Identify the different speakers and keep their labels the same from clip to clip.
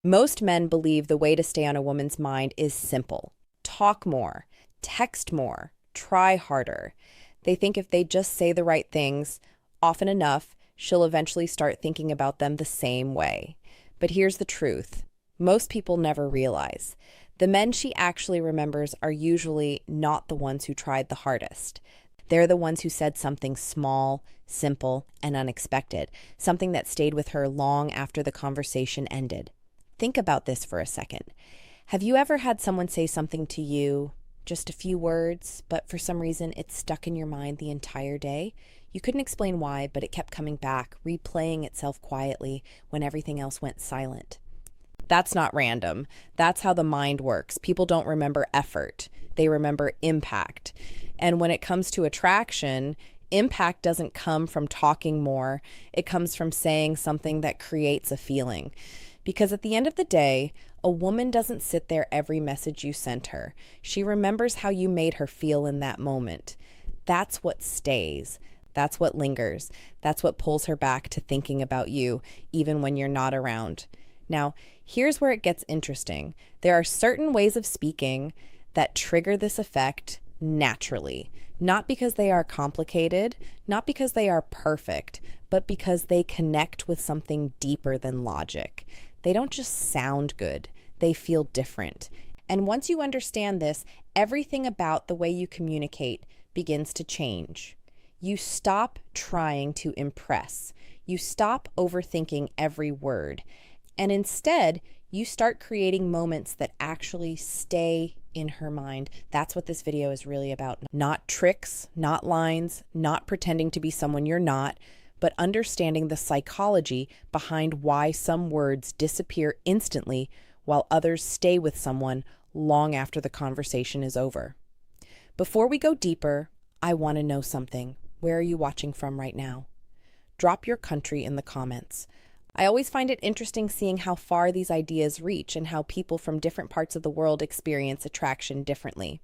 Speaker 1: Most men believe the way to stay on a woman's mind is simple. Talk more, text more, try harder. They think if they just say the right things often enough, she'll eventually start thinking about them the same way. But here's the truth. Most people never realize. The men she actually remembers are usually not the ones who tried the hardest. They're the ones who said something small, simple, and unexpected, something that stayed with her long after the conversation ended. Think about this for a second. Have you ever had someone say something to you, just a few words, but for some reason it stuck in your mind the entire day? You couldn't explain why, but it kept coming back, replaying itself quietly when everything else went silent. That's not random. That's how the mind works. People don't remember effort. They remember impact. And when it comes to attraction, impact doesn't come from talking more. It comes from saying something that creates a feeling. Because at the end of the day, a woman doesn't sit there every message you sent her. She remembers how you made her feel in that moment. That's what stays. That's what lingers. That's what pulls her back to thinking about you, even when you're not around. Now, here's where it gets interesting. There are certain ways of speaking that trigger this effect naturally, not because they are complicated, not because they are perfect, but because they connect with something deeper than logic. They don't just sound good, they feel different. And once you understand this, everything about the way you communicate begins to change. You stop trying to impress. You stop overthinking every word. And instead, you start creating moments that actually stay in her mind. That's what this video is really about. Not tricks, not lines, not pretending to be someone you're not, but understanding the psychology behind why some words disappear instantly while others stay with someone long after the conversation is over. Before we go deeper, I want to know something. Where are you watching from right now? Drop your country in the comments. I always find it interesting seeing how far these ideas reach and how people from different parts of the world experience attraction differently.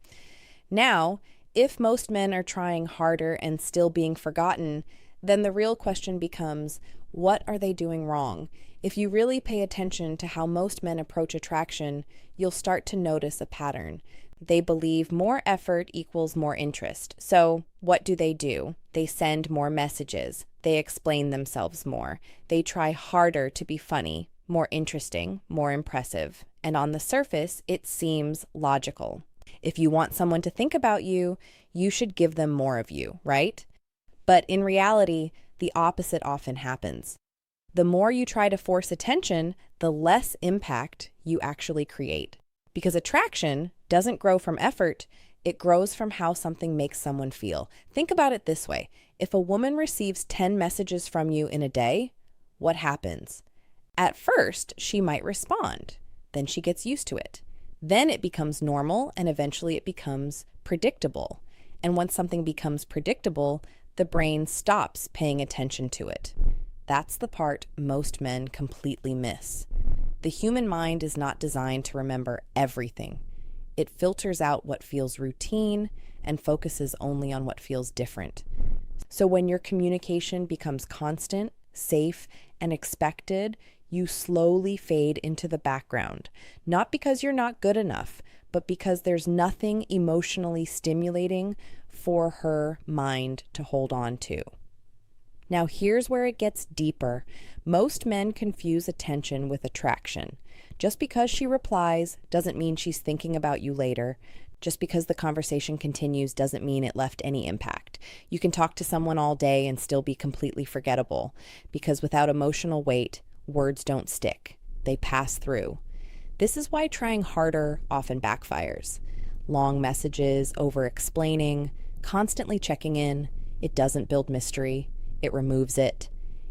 Speaker 1: Now, if most men are trying harder and still being forgotten, then the real question becomes, what are they doing wrong? If you really pay attention to how most men approach attraction, you'll start to notice a pattern. They believe more effort equals more interest. So what do? They send more messages. They explain themselves more. They try harder to be funny, more interesting, more impressive. And on the surface, it seems logical. If you want someone to think about you, you should give them more of you, right? But in reality, the opposite often happens. The more you try to force attention, the less impact you actually create. Because attraction doesn't grow from effort, it grows from how something makes someone feel. Think about it this way. If a woman receives 10 messages from you in a day, what happens? At first, she might respond. Then she gets used to it. Then it becomes normal, and eventually it becomes predictable. And once something becomes predictable, the brain stops paying attention to it. That's the part most men completely miss. The human mind is not designed to remember everything. It filters out what feels routine and focuses only on what feels different. So when your communication becomes constant, safe, and expected, you slowly fade into the background. Not because you're not good enough, but because there's nothing emotionally stimulating for her mind to hold on to. Now here's where it gets deeper. Most men confuse attention with attraction. Just because she replies doesn't mean she's thinking about you later. Just because the conversation continues doesn't mean it left any impact. You can talk to someone all day and still be completely forgettable, because without emotional weight, words don't stick. They pass through. This is why trying harder often backfires. Long messages, over-explaining, constantly checking in, it doesn't build mystery. It removes it.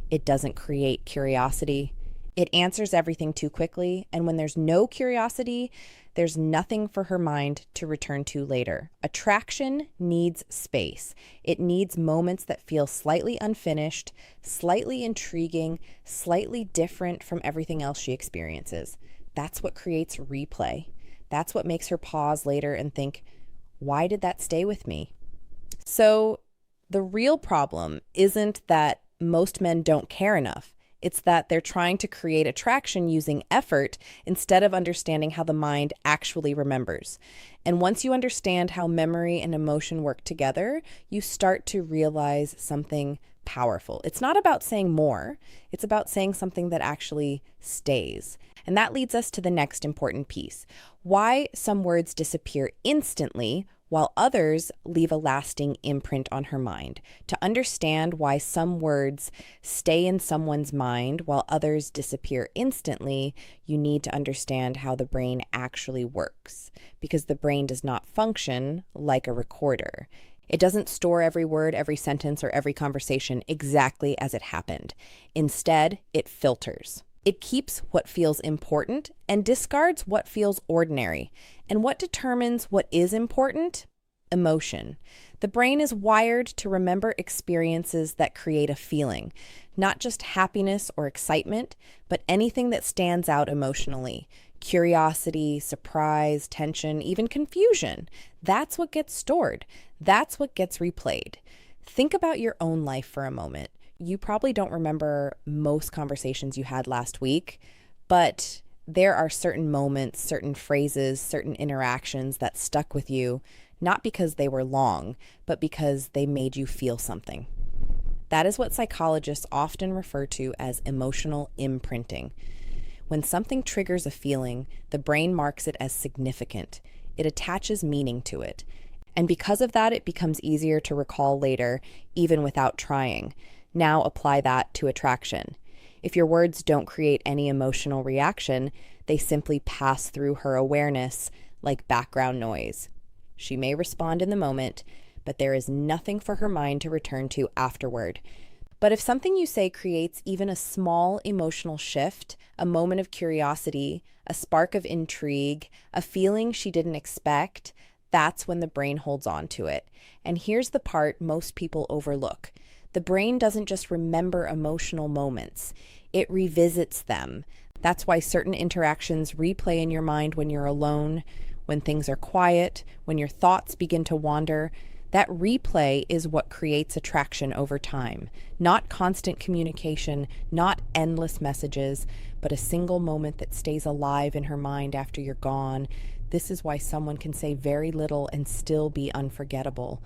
Speaker 1: It doesn't create curiosity. It answers everything too quickly, and when there's no curiosity, there's nothing for her mind to return to later. Attraction needs space. It needs moments that feel slightly unfinished, slightly intriguing, slightly different from everything else she experiences. That's what creates replay. That's what makes her pause later and think, why did that stay with me? So the real problem isn't that most men don't care enough. It's that they're trying to create attraction using effort instead of understanding how the mind actually remembers. And once you understand how memory and emotion work together, you start to realize something powerful. It's not about saying more, it's about saying something that actually stays. And that leads us to the next important piece: why some words disappear instantly while others leave a lasting imprint on her mind. To understand why some words stay in someone's mind while others disappear instantly, you need to understand how the brain actually works, because the brain does not function like a recorder. It doesn't store every word, every sentence, or every conversation exactly as it happened. Instead, it filters. It keeps what feels important and discards what feels ordinary. And what determines what is important? Emotion. The brain is wired to remember experiences that create a feeling, not just happiness or excitement, but anything that stands out emotionally. Curiosity, surprise, tension, even confusion. That's what gets stored. That's what gets replayed. Think about your own life for a moment. You probably don't remember most conversations you had last week, but there are certain moments, certain phrases, certain interactions that stuck with you, not because they were long, but because they made you feel something. That is what psychologists often refer to as emotional imprinting. When something triggers a feeling, the brain marks it as significant. It attaches meaning to it. And because of that, it becomes easier to recall later, even without trying. Now apply that to attraction. If your words don't create any emotional reaction, they simply pass through her awareness like background noise. She may respond in the moment, but there is nothing for her mind to return to afterward. But if something you say creates even a small emotional shift, a moment of curiosity, a spark of intrigue, a feeling she didn't expect, that's when the brain holds on to it. And here's the part most people overlook. The brain doesn't just remember emotional moments, it revisits them. That's why certain interactions replay in your mind when you're alone, when things are quiet, when your thoughts begin to wander. That replay is what creates attraction over time. Not constant communication, not endless messages, but a single moment that stays alive in her mind after you're gone. This is why someone can say very little and still be unforgettable.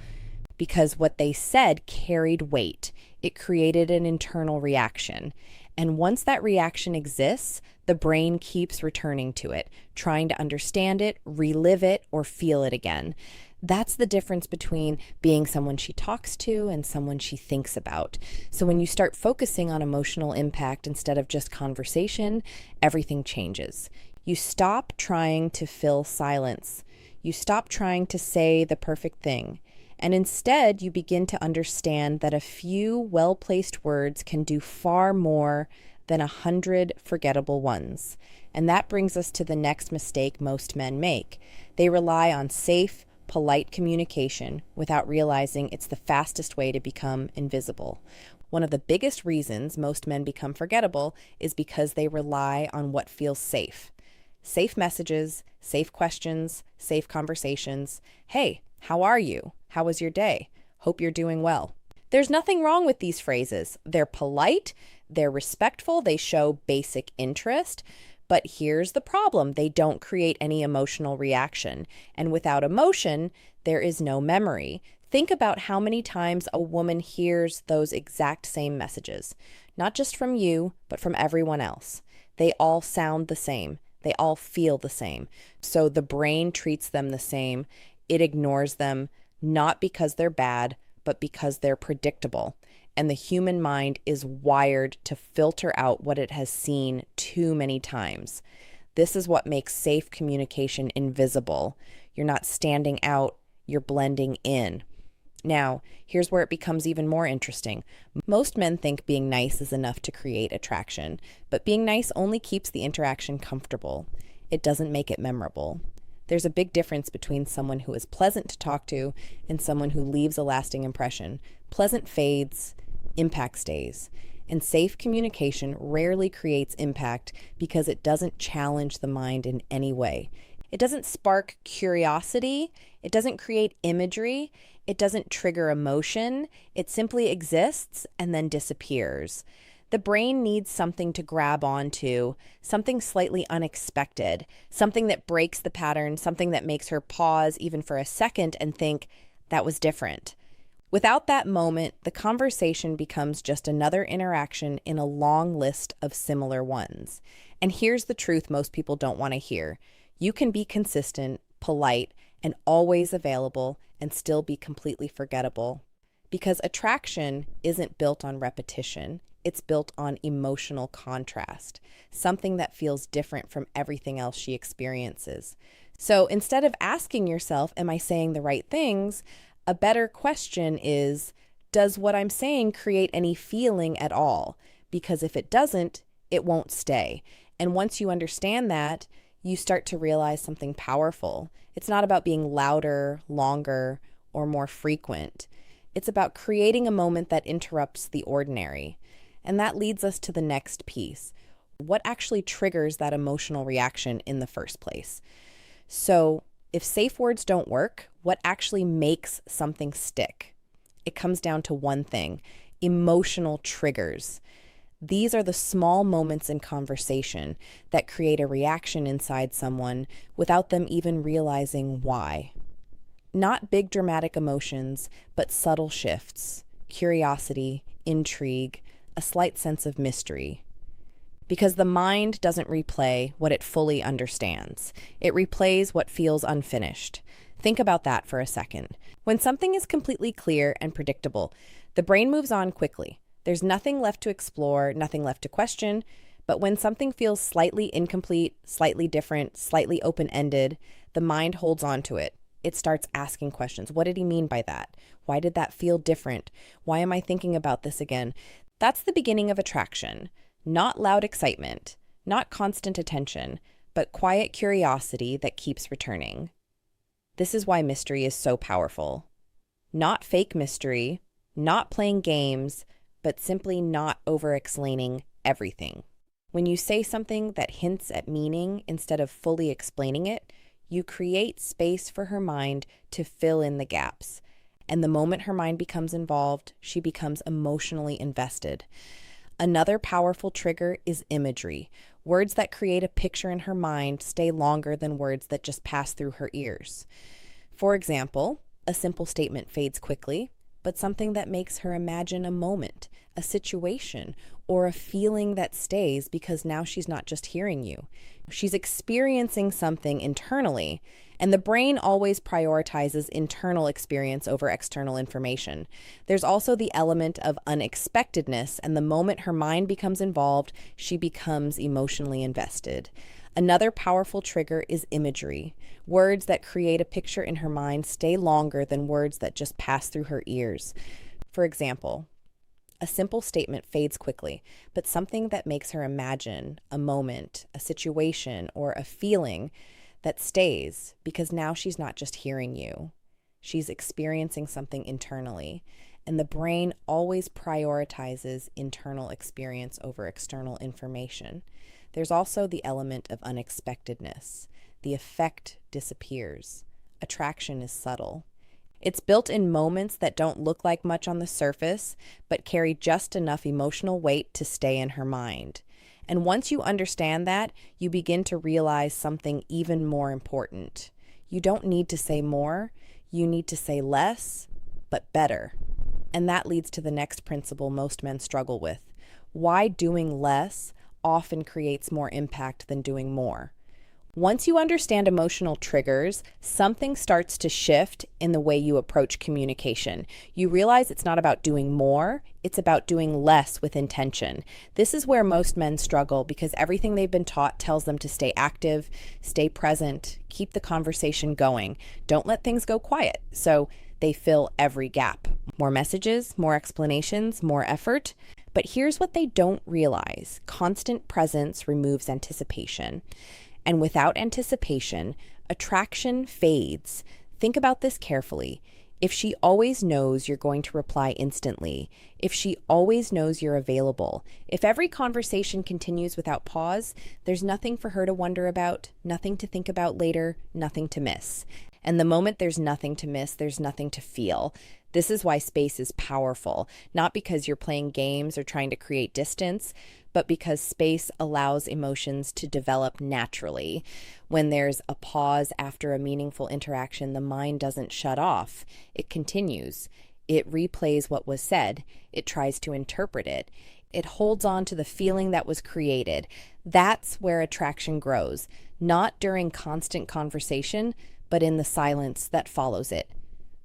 Speaker 1: Because what they said carried weight. It created an internal reaction. And once that reaction exists, the brain keeps returning to it, trying to understand it, relive it, or feel it again. That's the difference between being someone she talks to and someone she thinks about. So when you start focusing on emotional impact instead of just conversation, everything changes. You stop trying to fill silence. You stop trying to say the perfect thing. And instead, you begin to understand that a few well-placed words can do far more than 100 forgettable ones. And that brings us to the next mistake most men make. They rely on safe, polite communication without realizing it's the fastest way to become invisible. One of the biggest reasons most men become forgettable is because they rely on what feels safe. Safe messages, safe questions, safe conversations. Hey, how are you? How was your day? Hope you're doing well. There's nothing wrong with these phrases. They're polite, they're respectful, they show basic interest. But here's the problem. They don't create any emotional reaction. And without emotion, there is no memory. Think about how many times a woman hears those exact same messages. Not just from you, but from everyone else. They all sound the same. They all feel the same. So the brain treats them the same. It ignores them, not because they're bad, but because they're predictable. And the human mind is wired to filter out what it has seen too many times. This is what makes safe communication invisible. You're not standing out, you're blending in. Now, here's where it becomes even more interesting. Most men think being nice is enough to create attraction, but being nice only keeps the interaction comfortable. It doesn't make it memorable. There's a big difference between someone who is pleasant to talk to and someone who leaves a lasting impression. Pleasant fades, impact stays. And safe communication rarely creates impact because it doesn't challenge the mind in any way. It doesn't spark curiosity. It doesn't create imagery. It doesn't trigger emotion. It simply exists and then disappears. The brain needs something to grab onto, something slightly unexpected, something that breaks the pattern, something that makes her pause even for a second and think, that was different. Without that moment, the conversation becomes just another interaction in a long list of similar ones. And here's the truth most people don't want to hear. You can be consistent, polite, and always available and still be completely forgettable. Because attraction isn't built on repetition, it's built on emotional contrast, something that feels different from everything else she experiences. So instead of asking yourself, am I saying the right things? A better question is, does what I'm saying create any feeling at all? Because if it doesn't, it won't stay. And once you understand that, you start to realize something powerful. It's not about being louder, longer, or more frequent. It's about creating a moment that interrupts the ordinary. And that leads us to the next piece. What actually triggers that emotional reaction in the first place? So, if safe words don't work, what actually makes something stick? It comes down to one thing: emotional triggers. These are the small moments in conversation that create a reaction inside someone without them even realizing why. Not big dramatic emotions, but subtle shifts, curiosity, intrigue, a slight sense of mystery. Because the mind doesn't replay what it fully understands. It replays what feels unfinished. Think about that for a second. When something is completely clear and predictable, the brain moves on quickly. There's nothing left to explore, nothing left to question. But when something feels slightly incomplete, slightly different, slightly open-ended, the mind holds on to it. It starts asking questions. What did he mean by that? Why did that feel different? Why am I thinking about this again? That's the beginning of attraction. Not loud excitement, not constant attention, but quiet curiosity that keeps returning. This is why mystery is so powerful. Not fake mystery, not playing games, but simply not over-explaining everything. When you say something that hints at meaning instead of fully explaining it, you create space for her mind to fill in the gaps. And the moment her mind becomes involved, she becomes emotionally invested. Another powerful trigger is imagery. Words that create a picture in her mind stay longer than words that just pass through her ears. For example, a simple statement fades quickly, but something that makes her imagine a moment, a situation, or a feeling that stays because now she's not just hearing you. She's experiencing something internally, and the brain always prioritizes internal experience over external information. There's also the element of unexpectedness, and the moment her mind becomes involved, she becomes emotionally invested. Another powerful trigger is imagery. Words that create a picture in her mind stay longer than words that just pass through her ears. For example, a simple statement fades quickly, but something that makes her imagine a moment, a situation, or a feeling that stays because now she's not just hearing you. She's experiencing something internally, and the brain always prioritizes internal experience over external information. There's also the element of unexpectedness. The effect disappears. Attraction is subtle. It's built in moments that don't look like much on the surface, but carry just enough emotional weight to stay in her mind. And once you understand that, you begin to realize something even more important. You don't need to say more, you need to say less, but better. And that leads to the next principle most men struggle with. Why doing less often creates more impact than doing more. Once you understand emotional triggers, something starts to shift in the way you approach communication. You realize it's not about doing more, it's about doing less with intention. This is where most men struggle because everything they've been taught tells them to stay active, stay present, keep the conversation going. Don't let things go quiet. So they fill every gap. More messages, more explanations, more effort. But here's what they don't realize. Constant presence removes anticipation. And without anticipation, attraction fades. Think about this carefully. If she always knows you're going to reply instantly, if she always knows you're available, if every conversation continues without pause, there's nothing for her to wonder about, nothing to think about later, nothing to miss. And the moment there's nothing to miss, there's nothing to feel. This is why space is powerful, not because you're playing games or trying to create distance, but because space allows emotions to develop naturally. When there's a pause after a meaningful interaction, the mind doesn't shut off. It continues. It replays what was said. It tries to interpret it. It holds on to the feeling that was created. That's where attraction grows, not during constant conversation, but in the silence that follows it.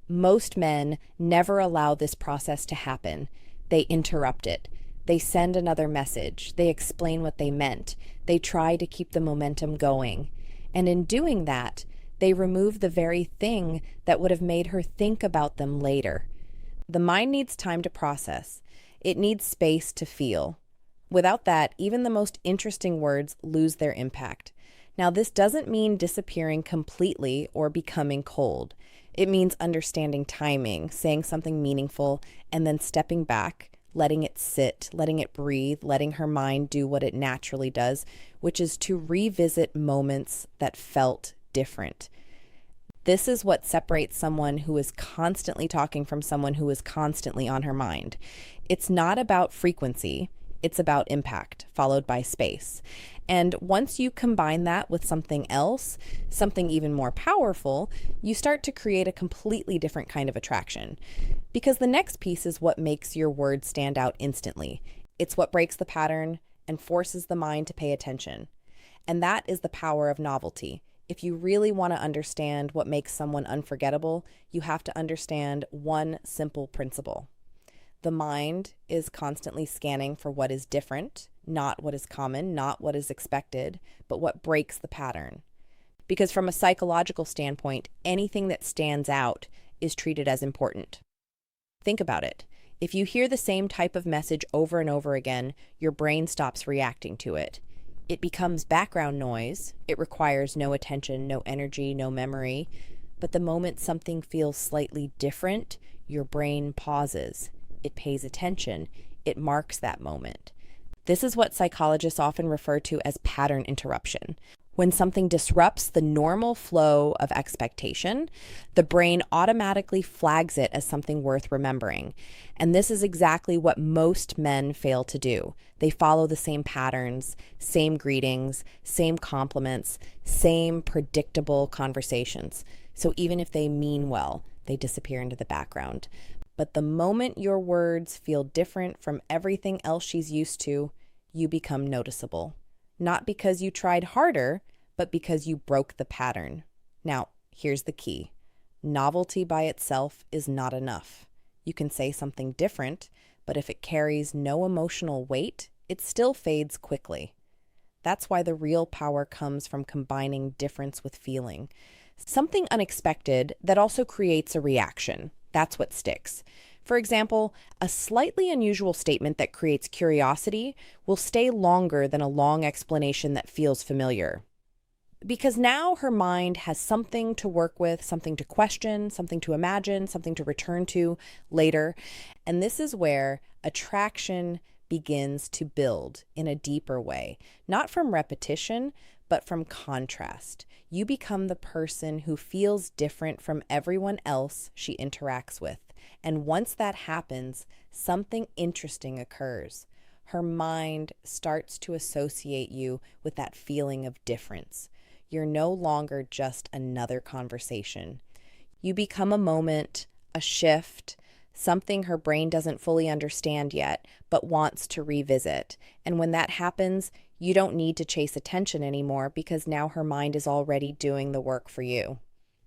Speaker 1: Most men never allow this process to happen. They interrupt it. They send another message. They explain what they meant. They try to keep the momentum going. And in doing that, they remove the very thing that would have made her think about them later. The mind needs time to process. It needs space to feel. Without that, even the most interesting words lose their impact. Now, this doesn't mean disappearing completely or becoming cold. It means understanding timing, saying something meaningful, and then stepping back, letting it sit, letting it breathe, letting her mind do what it naturally does, which is to revisit moments that felt different. This is what separates someone who is constantly talking from someone who is constantly on her mind. It's not about frequency, it's about impact, followed by space. And once you combine that with something else, something even more powerful, you start to create a completely different kind of attraction. Because the next piece is what makes your words stand out instantly. It's what breaks the pattern and forces the mind to pay attention. And that is the power of novelty. If you really want to understand what makes someone unforgettable, you have to understand one simple principle. The mind is constantly scanning for what is different, not what is common, not what is expected, but what breaks the pattern. Because from a psychological standpoint, anything that stands out is treated as important. Think about it. If you hear the same type of message over and over again, your brain stops reacting to it. It becomes background noise. It requires no attention, no energy, no memory. But the moment something feels slightly different, your brain pauses. It pays attention. It marks that moment. This is what psychologists often refer to as pattern interruption. When something disrupts the normal flow of expectation, the brain automatically flags it as something worth remembering. And this is exactly what most men fail to do. They follow the same patterns, same greetings, same compliments, same predictable conversations. So even if they mean well, they disappear into the background. But the moment your words feel different from everything else she's used to, you become noticeable. Not because you tried harder, but because you broke the pattern. Now, here's the key. Novelty by itself is not enough. You can say something different, but if it carries no emotional weight, it still fades quickly. That's why the real power comes from combining difference with feeling. Something unexpected that also creates a reaction. That's what sticks. For example, a slightly unusual statement that creates curiosity will stay longer than a long explanation that feels familiar. Because now her mind has something to work with, something to question, something to imagine, something to return to later. And this is where attraction begins to build in a deeper way, not from repetition, but from contrast. You become the person who feels different from everyone else she interacts with. And once that happens, something interesting occurs. Her mind starts to associate you with that feeling of difference. You're no longer just another conversation. You become a moment, a shift, something her brain doesn't fully understand yet, but wants to revisit. And when that happens, you don't need to chase attention anymore because now her mind is already doing the work for you.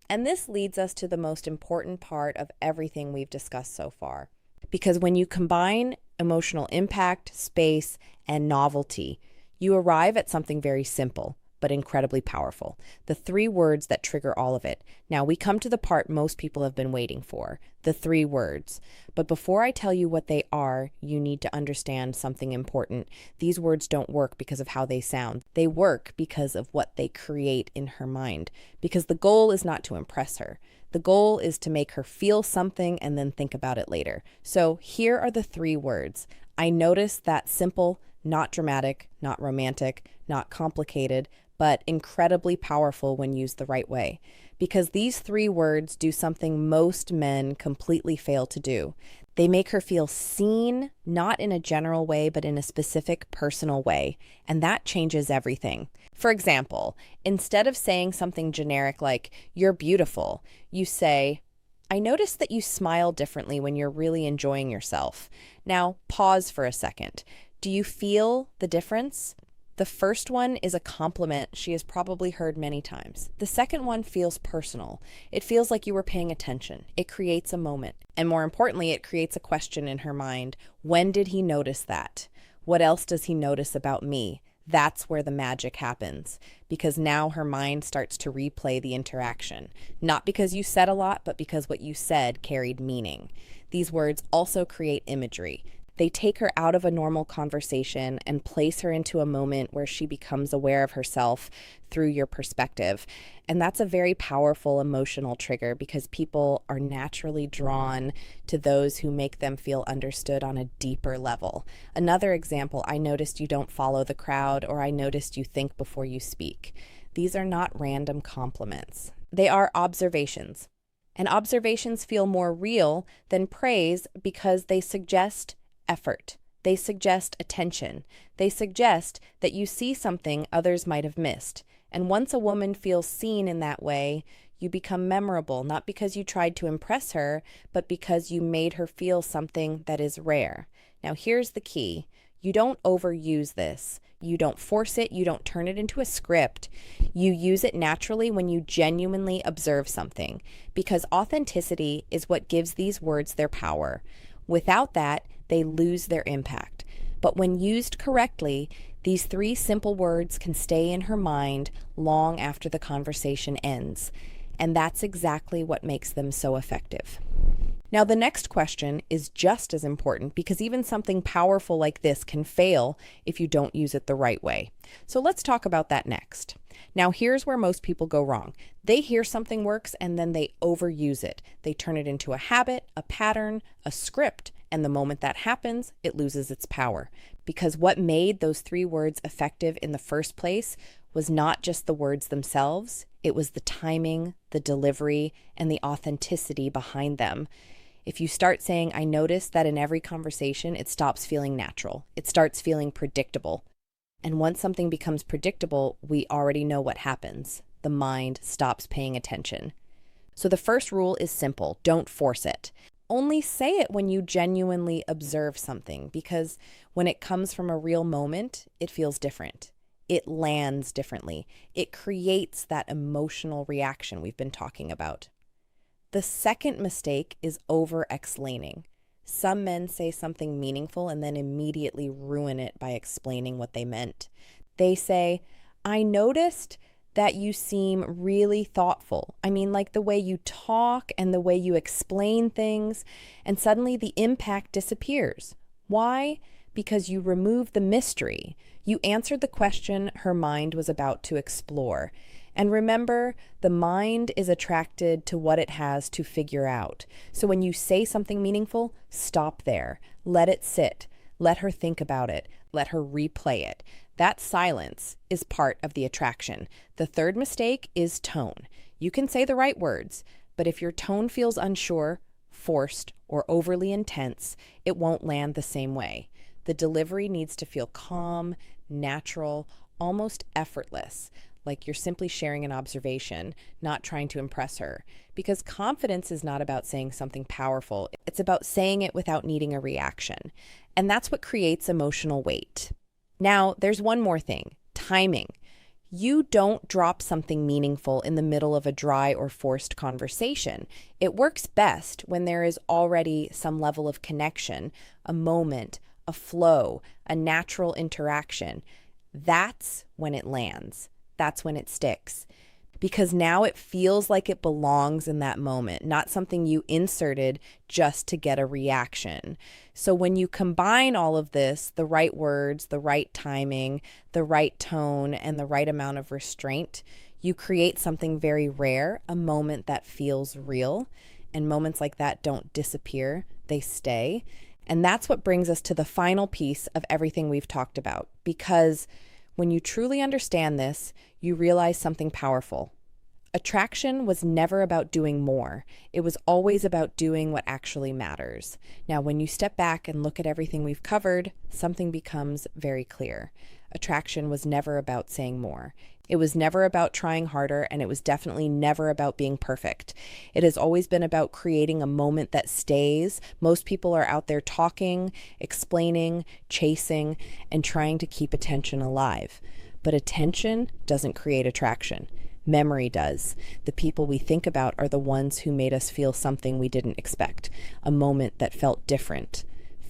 Speaker 1: And this leads us to the most important part of everything we've discussed so far. Because when you combine emotional impact, space, and novelty, you arrive at something very simple, but incredibly powerful. The 3 words that trigger all of it. Now we come to the part most people have been waiting for, the 3 words. But before I tell you what they are, you need to understand something important. These words don't work because of how they sound. They work because of what they create in her mind. Because the goal is not to impress her. The goal is to make her feel something and then think about it later. So here are the 3 words. I noticed that simple, not dramatic, not romantic, not complicated, but incredibly powerful when used the right way. because these three words do something most men completely fail to do. They make her feel seen, not in a general way, but in a specific personal way, and that changes everything. For example, instead of saying something generic like, "You're beautiful," you say, "I noticed that you smile differently when you're really enjoying yourself." Now, pause for a second. Do you feel the difference? The first one is a compliment she has probably heard many times. The second one feels personal. It feels like you were paying attention. It creates a moment. And more importantly, it creates a question in her mind. When did he notice that? What else does he notice about me? That's where the magic happens, because now her mind starts to replay the interaction. Not because you said a lot, but because what you said carried meaning. These words also create imagery. They take her out of a normal conversation and place her into a moment where she becomes aware of herself through your perspective. And that's a very powerful emotional trigger because people are naturally drawn to those who make them feel understood on a deeper level. Another example, "I noticed you don't follow the crowd," or "I noticed you think before you speak." These are not random compliments. They are observations. And observations feel more real than praise because they suggest effort. They suggest attention. They suggest that you see something others might have missed. And once a woman feels seen in that way, you become memorable, not because you tried to impress her, but because you made her feel something that is rare. Now, here's the key. You don't overuse this. You don't force it. You don't turn it into a script. You use it naturally when you genuinely observe something, because authenticity is what gives these words their power. Without that, they lose their impact. But when used correctly, these three simple words can stay in her mind long after the conversation ends. And that's exactly what makes them so effective. Now, the next question is just as important because even something powerful like this can fail if you don't use it the right way. So let's talk about that next. Now, here's where most people go wrong. They hear something works and then they overuse it. They turn it into a habit, a pattern, a script. And the moment that happens, it loses its power. Because what made those three words effective in the first place was not just the words themselves, it was the timing, the delivery, and the authenticity behind them. If you start saying, "I noticed that in every conversation, it stops feeling natural. It starts feeling predictable." And once something becomes predictable, we already know what happens. The mind stops paying attention. So the first rule is simple. Don't force it. Only say it when you genuinely observe something, because when it comes from a real moment, it feels different. It lands differently. It creates that emotional reaction we've been talking about. The second mistake is over-explaining. Some men say something meaningful and then immediately ruin it by explaining what they meant. They say, "I noticed that you seem really thoughtful. I mean, like the way you talk and the way you explain things," and suddenly the impact disappears. Why? Because you removed the mystery. You answered the question her mind was about to explore. And remember, the mind is attracted to what it has to figure out. So when you say something meaningful, stop there. Let it sit. Let her think about it. Let her replay it. That silence is part of the attraction. The third mistake is tone. You can say the right words, but if your tone feels unsure, forced, or overly intense, it won't land the same way. The delivery needs to feel calm, natural, almost effortless, like you're simply sharing an observation, not trying to impress her. Because confidence is not about saying something powerful. It's about saying it without needing a reaction. And that's what creates emotional weight. Now, there's one more thing, timing. You don't drop something meaningful in the middle of a dry or forced conversation. It works best when there is already some level of connection, a moment, a flow, a natural interaction. That's when it lands. That's when it sticks. Because now it feels like it belongs in that moment, not something you inserted just to get a reaction. So when you combine all of this, the right words, the right timing, the right tone, and the right amount of restraint, you create something very rare, a moment that feels real. And moments like that don't disappear, they stay. And that's what brings us to the final piece of everything we've talked about. Because when you truly understand this, you realize something powerful. Attraction was never about doing more. It was always about doing what actually matters. Now, when you step back and look at everything we've covered, something becomes very clear. Attraction was never about saying more. It was never about trying harder, and it was definitely never about being perfect. It has always been about creating a moment that stays. Most people are out there talking, explaining, chasing, and trying to keep attention alive. But attention doesn't create attraction. Memory does. The people we think about are the ones who made us feel something we didn't expect, a moment that felt different.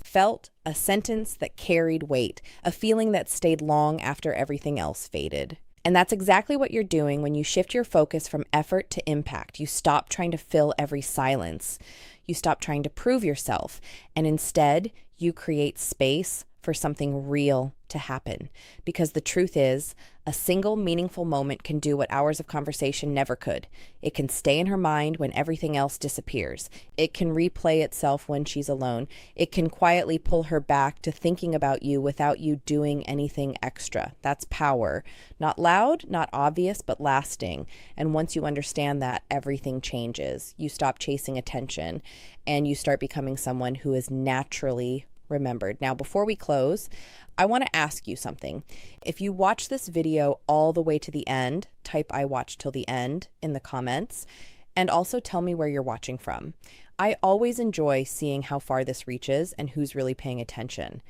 Speaker 1: Felt, a sentence that carried weight, a feeling that stayed long after everything else faded. And that's exactly what you're doing when you shift your focus from effort to impact. You stop trying to fill every silence. You stop trying to prove yourself, and instead you create space for something real to happen. Because the truth is, a single meaningful moment can do what hours of conversation never could. It can stay in her mind when everything else disappears. It can replay itself when she's alone. It can quietly pull her back to thinking about you without you doing anything extra. That's power. Not loud, not obvious, but lasting. And once you understand that, everything changes. You stop chasing attention and you start becoming someone who is naturally remembered. Now, before we close, I want to ask you something. If you watch this video all the way to the end, type "I watched till the end" in the comments, and also tell me where you're watching from. I always enjoy seeing how far this reaches and who's really paying attention.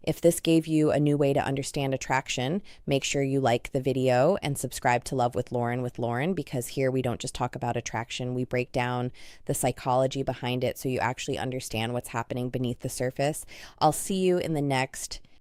Speaker 1: If this gave you a new way to understand attraction, make sure you like the video and subscribe to Love with Lauren, because here we don't just talk about attraction, we break down the psychology behind it so you actually understand what's happening beneath the surface. I'll see you in the next